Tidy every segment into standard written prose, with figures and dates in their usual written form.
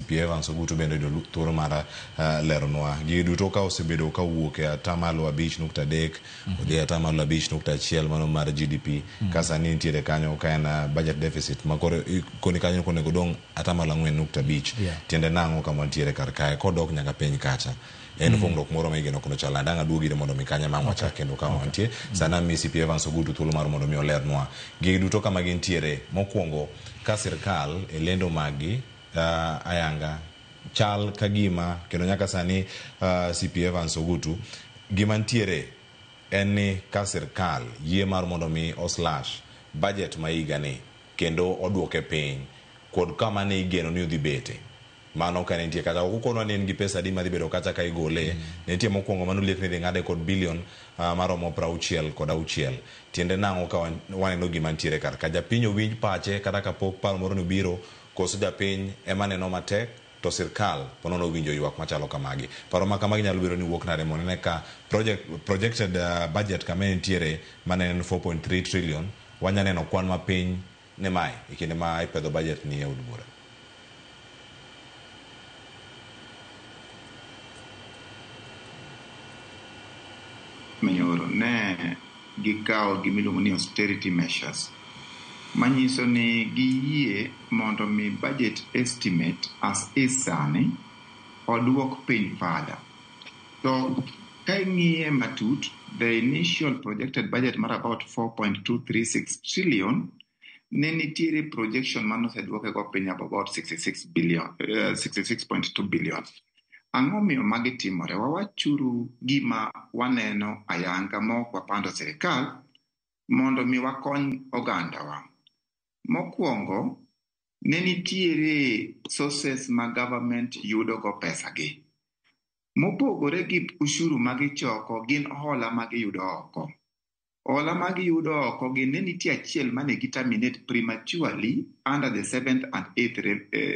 CPA Evans Ogutu bende thuolo mar leronwa gi duto ka osebedo ka wuok e atamalo 5.3 odhi atamalo 5.1 mano mar GDP ka sani nitiere kanyo ka en budget deficit makoro koni kanyo konego dong atamalo 4.5 tiende nango kama nitiere kar kae kodok nyaka piny kacha en fongdok moro ma igeno kono chala ndanga duogi mondo mi kanya ma wacha kendo ka wantie sana mi CPA Evans Ogutu thuolo mar mondo mi olernwa gi duto kama gintiere mokwongo ka sirkal e lendo magi ayanga chal kagima kendo nyaka sani CPA Evans Ogutu gima ntiere en ni ka sirkal yie mar mondo mi oslash budget ma igani kendo oduoke piny kod kama ne igeno ni udhi bete mano ka nitie kata ukono ni ngi pesa di madhi bedo kacha ka igole nitie mokwongo manu liek ni ngade kod billion maromo 60 kod 6 tiende nango ka waneno gima ntiere kar ka japinyo winj pache kata ka pok pal moro no biro koso japiny ema neno matek to sirkal ponono winjo ywak machalo kamagi paro ma kamagi nyalo biro ni wuok nare monene ka projected budget kama ntiere manen 4.3 trillion wanya neno kwan ma piny ne mai ikinde ma ipedho budget ni e od bura. Mayoro ne gikao gimiluongo ni austerity measures manyiso ni giyie mondo mi budget estimate as is sani oduok piny fada. So ka ing'iye matut, the initial projected budget mar about 4.236 trillion ne nitiere projection manoseduoke go piny about 66.2 billion. Ang'o miyo magi timore? Wawachuru gima waneno ayanga mok wapando sirikal mondo mi wakony oganda wa. Mokwongo, ne nitiere sources ma government yudo go pesa gi. Mopogore gi ushuru magi choko gin hola magi yudo oko. Hola magi yudo oko gin ne nitie achiel mane terminate prematurely under the 7th and 8th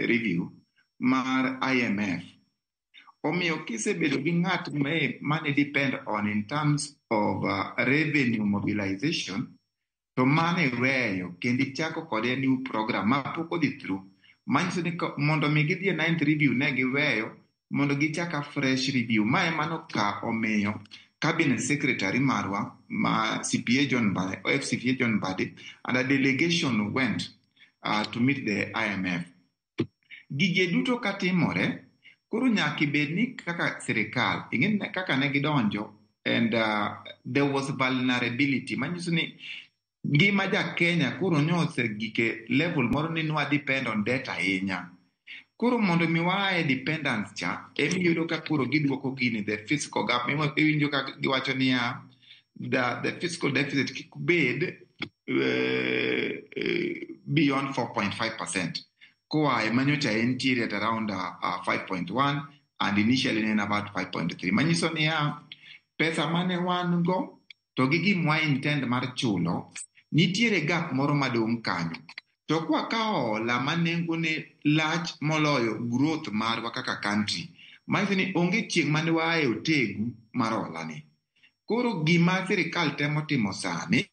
review mar IMF. Omiyo kisebedo gi ng'at mane depend on in terms of revenue mobilization, to mane weyo kendi chako kode new program ma poko di through. Manyiso ni mondo mi gidhi e 9th review ne giweyo mondo gichaka fresh review. Ma emano ka omiyo cabinet secretary marwa ma CPA John Mbadi and a delegation went to meet the IMF. Gige duto katimore koro nyaki bedni kaka sirikal ingin kaka ne gidonjo and there was vulnerability manyiso ni gima ja Kenya koro nyose gike level moro ni nwa depend on data ahinya. Koro mondo mi wae dependence cha yudo ka koro giduoko gini the fiscal gap iwinjo ka giwacho ni the fiscal deficit kikubed beyond 4.5%. Kwa manyocha entiere at around 5.1 and initially in about 5.3. Manyiso ni pesa mane wan go to gigi mwa intend mar chulo nitiere gap moro madong kanyo. To kwa kaola manengo ne large moloyo growth marwa kaka country. Manyiso ni onge chieng' mane wae otegu marola ni. Koro gima sirikal temo timo sani